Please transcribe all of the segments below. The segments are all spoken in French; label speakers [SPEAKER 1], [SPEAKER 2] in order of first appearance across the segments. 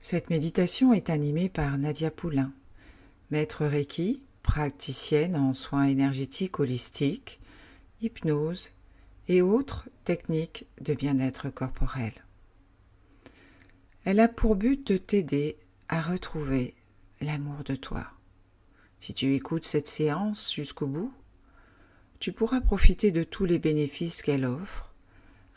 [SPEAKER 1] Cette méditation est animée par Nadia Poulain, maître Reiki, praticienne en soins énergétiques holistiques, hypnose et autres techniques de bien-être corporel. Elle a pour but de t'aider à retrouver l'amour de toi. Si tu écoutes cette séance jusqu'au bout, tu pourras profiter de tous les bénéfices qu'elle offre,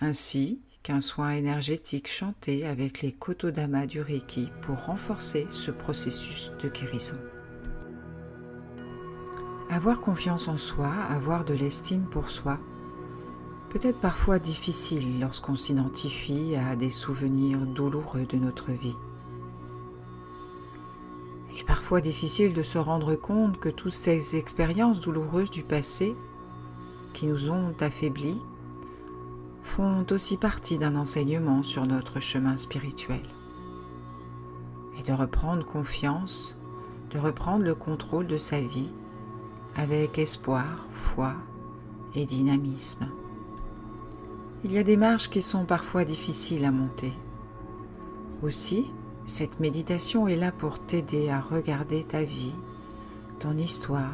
[SPEAKER 1] ainsi qu'un soin énergétique chanté avec les kotodama du Reiki pour renforcer ce processus de guérison. Avoir confiance en soi, avoir de l'estime pour soi, peut être parfois difficile lorsqu'on s'identifie à des souvenirs douloureux de notre vie. Il est parfois difficile de se rendre compte que toutes ces expériences douloureuses du passé qui nous ont affaiblis font aussi partie d'un enseignement sur notre chemin spirituel. Et de reprendre confiance, de reprendre le contrôle de sa vie avec espoir, foi et dynamisme. Il y a des marches qui sont parfois difficiles à monter. Aussi, cette méditation est là pour t'aider à regarder ta vie, ton histoire,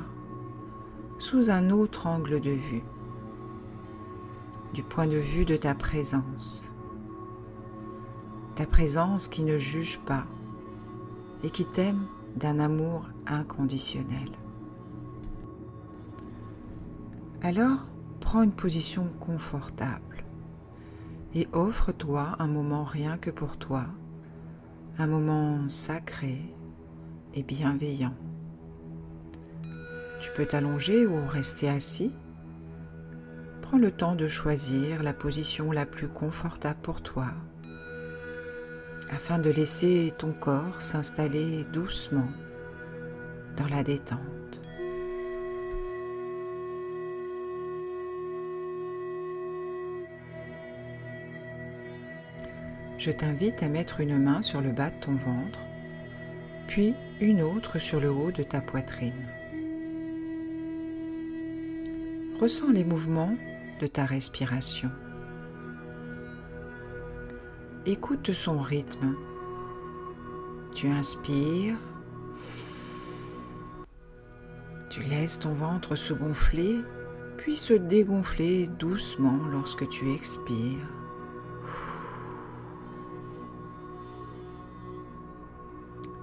[SPEAKER 1] sous un autre angle de vue, du point de vue de ta présence qui ne juge pas et qui t'aime d'un amour inconditionnel. Alors, prends une position confortable et offre-toi un moment rien que pour toi, un moment sacré et bienveillant. Tu peux t'allonger ou rester assis. Prends le temps de choisir la position la plus confortable pour toi, afin de laisser ton corps s'installer doucement dans la détente. Je t'invite à mettre une main sur le bas de ton ventre, puis une autre sur le haut de ta poitrine. Ressens les mouvements de ta respiration. Écoute son rythme. Tu inspires, tu laisses ton ventre se gonfler, puis se dégonfler doucement lorsque tu expires.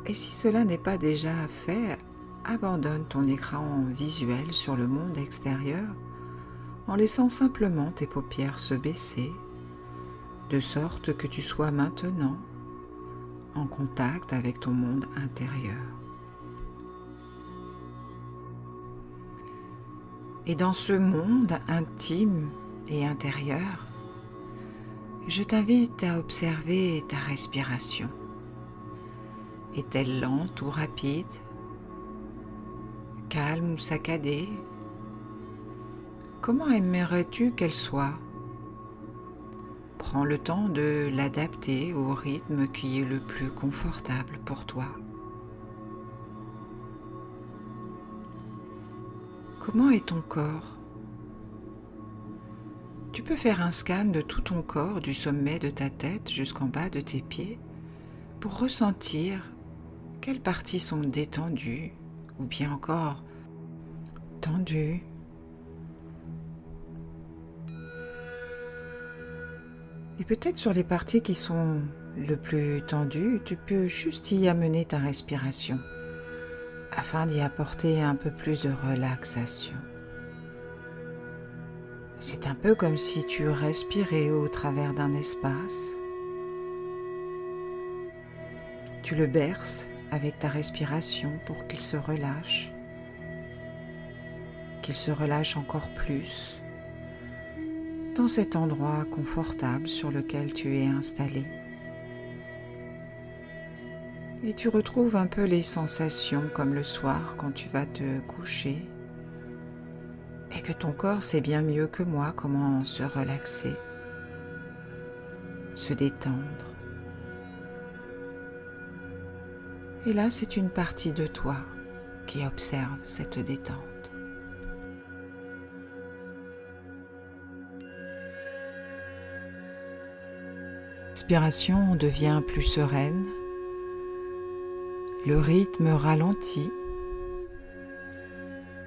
[SPEAKER 1] Et si cela n'est pas déjà fait, abandonne ton écran visuel sur le monde extérieur en laissant simplement tes paupières se baisser, de sorte que tu sois maintenant en contact avec ton monde intérieur. Et dans ce monde intime et intérieur, je t'invite à observer ta respiration. Est-elle lente ou rapide, calme ou saccadée? Comment aimerais-tu qu'elle soit? Prends le temps de l'adapter au rythme qui est le plus confortable pour toi. Comment est ton corps? Tu peux faire un scan de tout ton corps, du sommet de ta tête jusqu'en bas de tes pieds, pour ressentir quelles parties sont détendues ou bien encore tendues. Et peut-être sur les parties qui sont le plus tendues, tu peux juste y amener ta respiration afin d'y apporter un peu plus de relaxation. C'est un peu comme si tu respirais au travers d'un espace. Tu le berces avec ta respiration pour qu'il se relâche encore plus dans cet endroit confortable sur lequel tu es installé. Et tu retrouves un peu les sensations comme le soir quand tu vas te coucher et que ton corps sait bien mieux que moi comment se relaxer, se détendre. Et là, c'est une partie de toi qui observe cette détente. L'inspiration devient plus sereine, le rythme ralentit.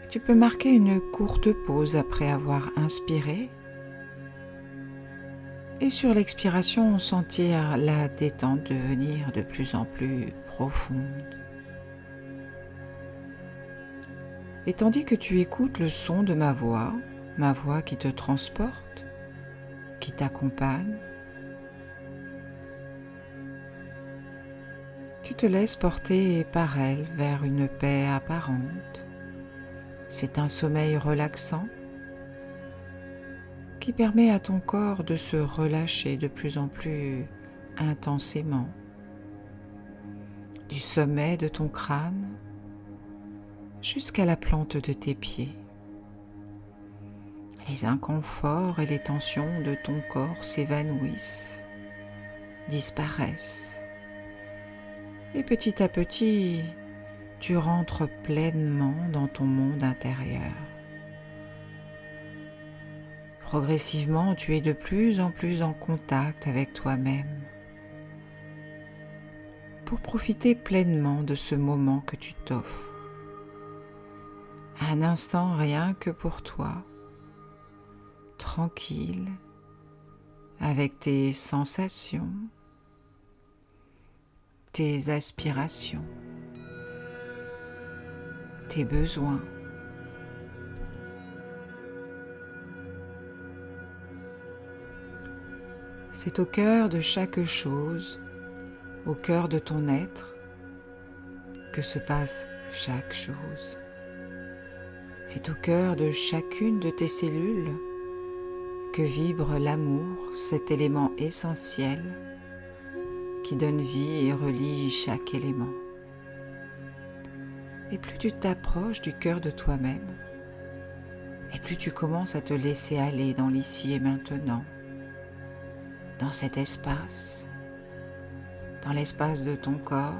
[SPEAKER 1] Tu peux marquer une courte pause après avoir inspiré et sur l'expiration sentir la détente devenir de plus en plus profonde. Et tandis que tu écoutes le son de ma voix qui te transporte, qui t'accompagne, tu te laisses porter par elle vers une paix apparente. C'est un sommeil relaxant qui permet à ton corps de se relâcher de plus en plus intensément, du sommet de ton crâne jusqu'à la plante de tes pieds. Les inconforts et les tensions de ton corps s'évanouissent, disparaissent, et petit à petit, tu rentres pleinement dans ton monde intérieur. Progressivement, tu es de plus en plus en contact avec toi-même pour profiter pleinement de ce moment que tu t'offres. Un instant rien que pour toi, tranquille, avec tes sensations, tes aspirations, tes besoins. C'est au cœur de chaque chose, au cœur de ton être, que se passe chaque chose. C'est au cœur de chacune de tes cellules que vibre l'amour, cet élément essentiel qui donne vie et relie chaque élément. Et plus tu t'approches du cœur de toi-même, et plus tu commences à te laisser aller dans l'ici et maintenant, dans cet espace, dans l'espace de ton corps,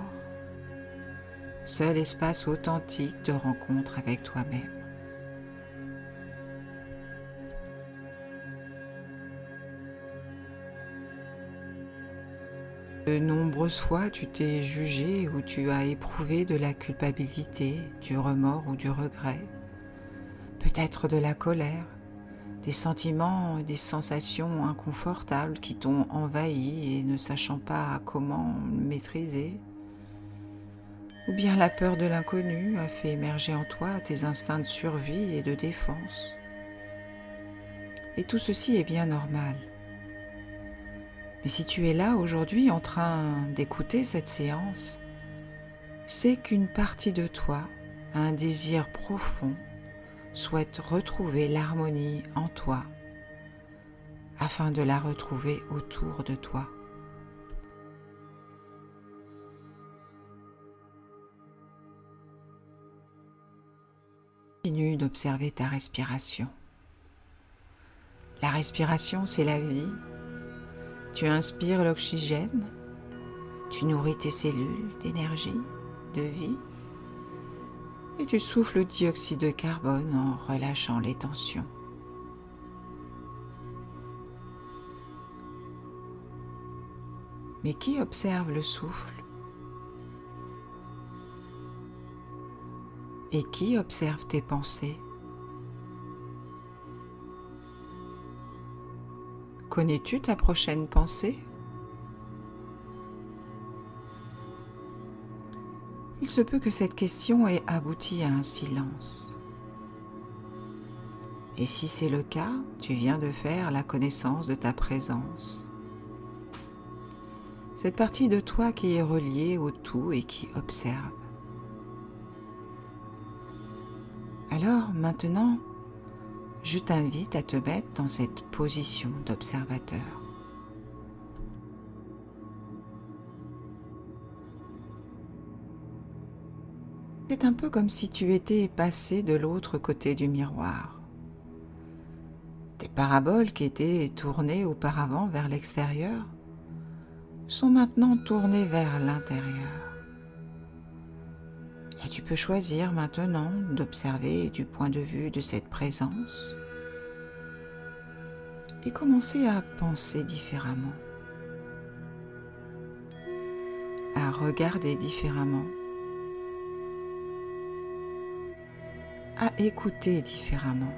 [SPEAKER 1] seul espace authentique de rencontre avec toi-même. De nombreuses fois, tu t'es jugé ou tu as éprouvé de la culpabilité, du remords ou du regret, peut-être de la colère, des sentiments et des sensations inconfortables qui t'ont envahi et ne sachant pas comment maîtriser. Ou bien la peur de l'inconnu a fait émerger en toi tes instincts de survie et de défense. Et tout ceci est bien normal. Mais si tu es là aujourd'hui en train d'écouter cette séance, c'est qu'une partie de toi a un désir profond, souhaite retrouver l'harmonie en toi, afin de la retrouver autour de toi. Continue d'observer ta respiration. La respiration, c'est la vie. Tu inspires l'oxygène, tu nourris tes cellules d'énergie, de vie, et tu souffles le dioxyde de carbone en relâchant les tensions. Mais qui observe le souffle? Et qui observe tes pensées? Connais-tu ta prochaine pensée? Il se peut que cette question ait abouti à un silence. Et si c'est le cas, tu viens de faire la connaissance de ta présence. Cette partie de toi qui est reliée au tout et qui observe. Alors maintenant, je t'invite à te mettre dans cette position d'observateur. C'est un peu comme si tu étais passé de l'autre côté du miroir. Tes paraboles qui étaient tournées auparavant vers l'extérieur sont maintenant tournées vers l'intérieur. Et tu peux choisir maintenant d'observer du point de vue de cette présence et commencer à penser différemment, à regarder différemment, à écouter différemment.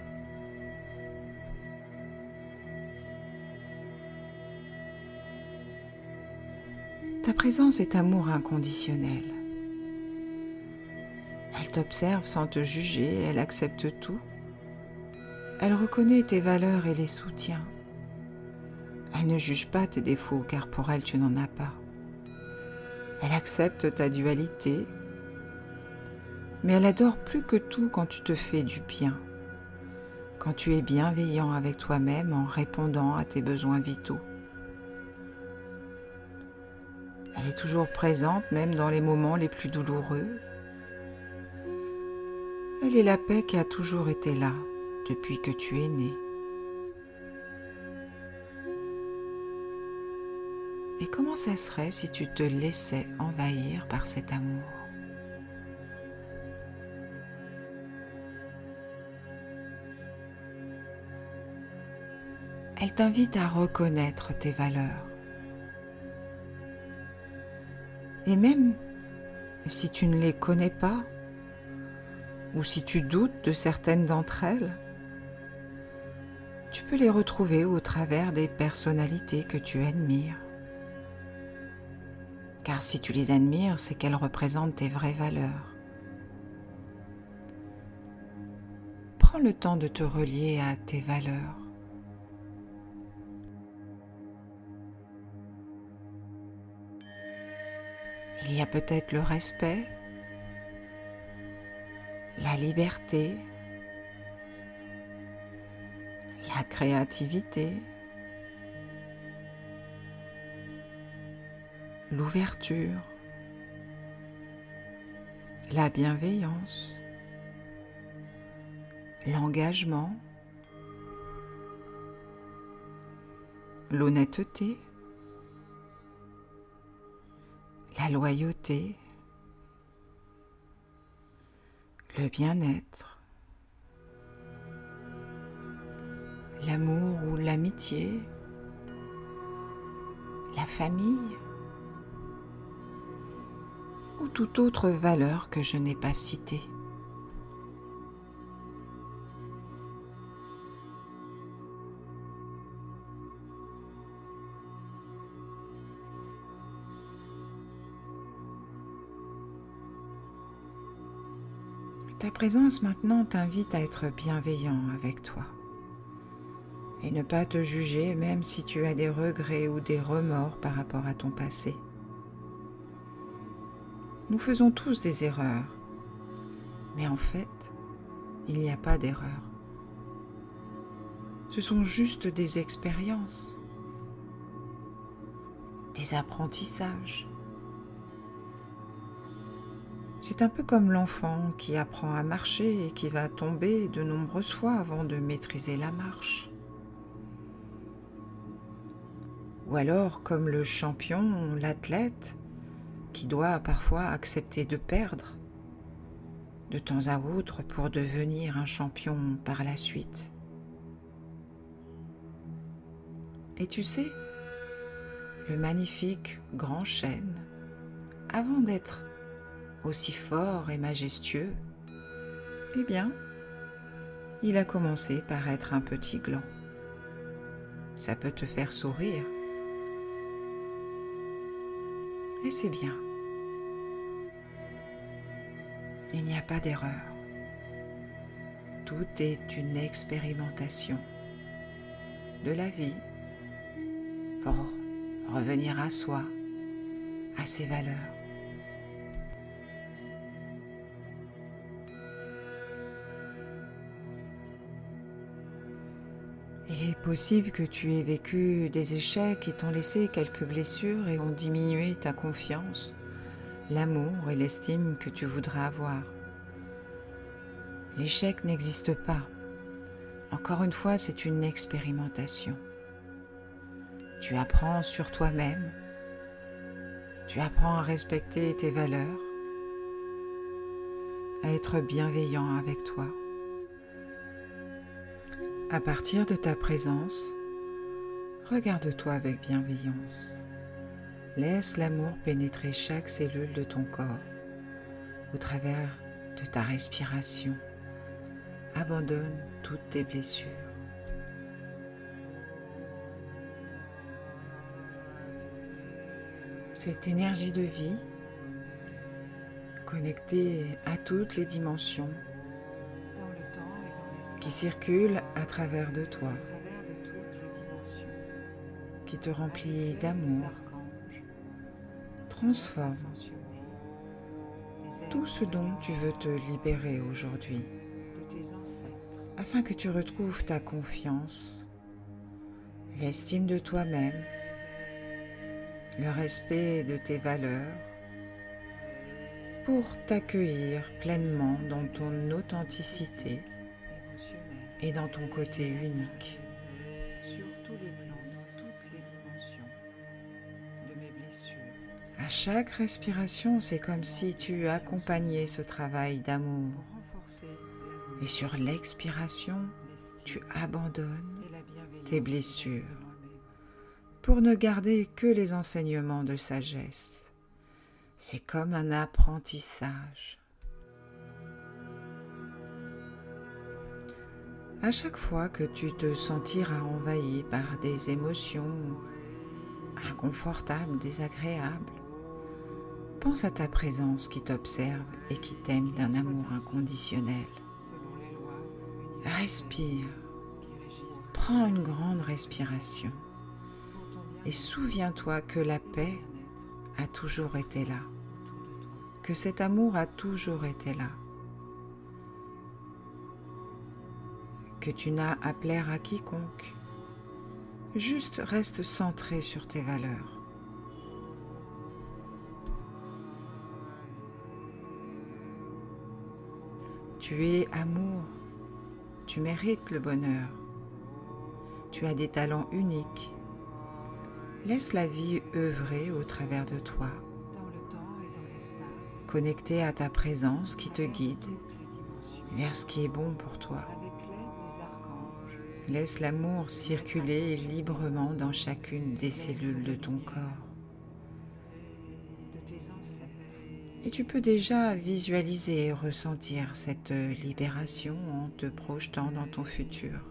[SPEAKER 1] Ta présence est amour inconditionnel. Elle t'observe sans te juger, elle accepte tout. Elle reconnaît tes valeurs et les soutient. Elle ne juge pas tes défauts car pour elle tu n'en as pas. Elle accepte ta dualité, mais elle adore plus que tout quand tu te fais du bien, quand tu es bienveillant avec toi-même en répondant à tes besoins vitaux. Elle est toujours présente même dans les moments les plus douloureux. Elle est la paix qui a toujours été là depuis que tu es né. Et comment ça serait si tu te laissais envahir par cet amour ? Elle t'invite à reconnaître tes valeurs. Et même si tu ne les connais pas, ou si tu doutes de certaines d'entre elles, tu peux les retrouver au travers des personnalités que tu admires. Car si tu les admires, c'est qu'elles représentent tes vraies valeurs. Prends le temps de te relier à tes valeurs. Il y a peut-être le respect, la liberté, la créativité, l'ouverture, la bienveillance, l'engagement, l'honnêteté, la loyauté, le bien-être, l'amour ou l'amitié, la famille ou toute autre valeur que je n'ai pas citée. Ta présence maintenant t'invite à être bienveillant avec toi et ne pas te juger même si tu as des regrets ou des remords par rapport à ton passé. Nous faisons tous des erreurs, mais en fait, il n'y a pas d'erreur. Ce sont juste des expériences, des apprentissages. C'est un peu comme l'enfant qui apprend à marcher et qui va tomber de nombreuses fois avant de maîtriser la marche. Ou alors comme le champion, l'athlète, qui doit parfois accepter de perdre de temps à autre pour devenir un champion par la suite. Et tu sais, le magnifique grand chêne, avant d'être aussi fort et majestueux, eh bien, il a commencé par être un petit gland. Ça peut te faire sourire. Et c'est bien. Il n'y a pas d'erreur. Tout est une expérimentation de la vie pour revenir à soi, à ses valeurs. Il est possible que tu aies vécu des échecs qui t'ont laissé quelques blessures et ont diminué ta confiance, l'amour et l'estime que tu voudrais avoir. L'échec n'existe pas. Encore une fois, c'est une expérimentation. Tu apprends sur toi-même, tu apprends à respecter tes valeurs, à être bienveillant avec toi. À partir de ta présence, regarde-toi avec bienveillance. Laisse l'amour pénétrer chaque cellule de ton corps, au travers de ta respiration, abandonne toutes tes blessures. Cette énergie de vie, connectée à toutes les dimensions, qui circule à travers de toi, qui te remplit d'amour, transforme tout ce dont tu veux te libérer aujourd'hui, afin que tu retrouves ta confiance, l'estime de toi-même, le respect de tes valeurs, pour t'accueillir pleinement dans ton authenticité et dans ton côté unique. Sur tous les plans, dans toutes les dimensions de mes blessures. À chaque respiration, c'est comme si tu accompagnais ce travail d'amour. Et sur l'expiration, tu abandonnes tes blessures pour ne garder que les enseignements de sagesse. C'est comme un apprentissage. À chaque fois que tu te sentiras envahi par des émotions inconfortables, désagréables, pense à ta présence qui t'observe et qui t'aime d'un amour inconditionnel. Respire, prends une grande respiration et souviens-toi que la paix a toujours été là, que cet amour a toujours été là, que tu n'as à plaire à quiconque. Juste reste centré sur tes valeurs. Tu es amour, tu mérites le bonheur, tu as des talents uniques. Laisse la vie œuvrer au travers de toi, connecté à ta présence qui te guide vers ce qui est bon pour toi. Laisse l'amour circuler librement dans chacune des cellules de ton corps. Et tu peux déjà visualiser et ressentir cette libération en te projetant dans ton futur.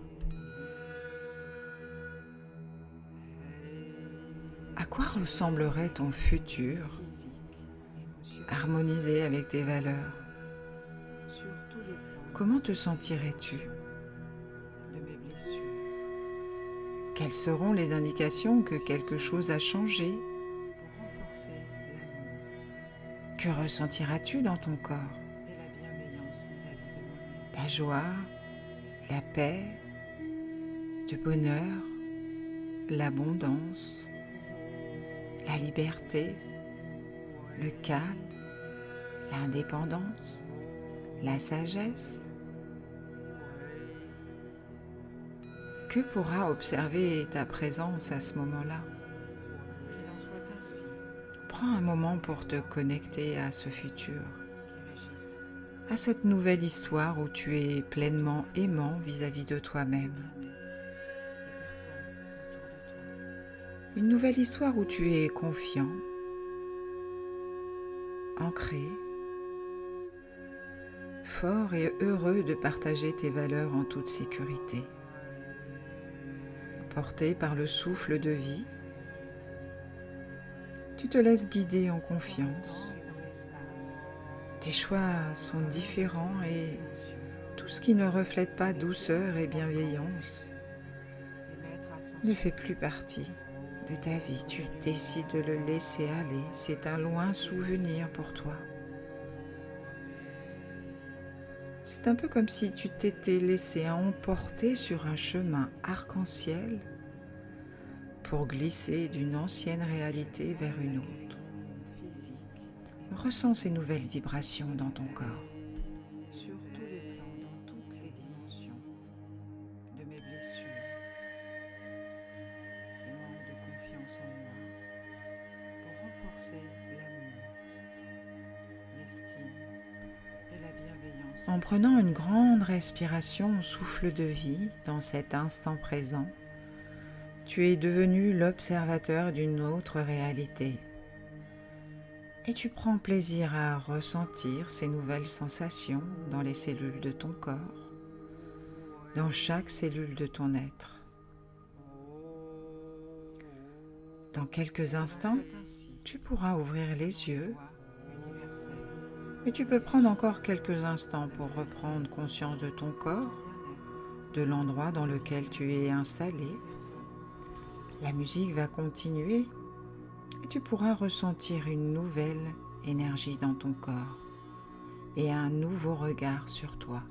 [SPEAKER 1] À quoi ressemblerait ton futur, harmonisé avec tes valeurs? Comment te sentirais-tu? Quelles seront les indications que quelque chose a changé? Que ressentiras-tu dans ton corps? La joie, la paix, le bonheur, l'abondance, la liberté, le calme, l'indépendance, la sagesse. Que pourra observer ta présence à ce moment-là? Prends un moment pour te connecter à ce futur, à cette nouvelle histoire où tu es pleinement aimant vis-à-vis de toi-même. Une nouvelle histoire où tu es confiant, ancré, fort et heureux de partager tes valeurs en toute sécurité. Porté par le souffle de vie, tu te laisses guider en confiance. Tes choix sont différents et tout ce qui ne reflète pas douceur et bienveillance ne fait plus partie de ta vie. Tu décides de le laisser aller. C'est un loin souvenir pour toi. C'est un peu comme si tu t'étais laissé emporter sur un chemin arc-en-ciel pour glisser d'une ancienne réalité vers une autre. Ressens ces nouvelles vibrations dans ton corps. Sur tous les plans, dans toutes les dimensions de mes blessures, le manque de confiance en moi, pour renforcer l'amour, l'estime et la bienveillance. En prenant une grande respiration au souffle de vie dans cet instant présent, tu es devenu l'observateur d'une autre réalité. Et tu prends plaisir à ressentir ces nouvelles sensations dans les cellules de ton corps, dans chaque cellule de ton être. Dans quelques instants, tu pourras ouvrir les yeux, mais tu peux prendre encore quelques instants pour reprendre conscience de ton corps, de l'endroit dans lequel tu es installé. La musique va continuer et tu pourras ressentir une nouvelle énergie dans ton corps et un nouveau regard sur toi.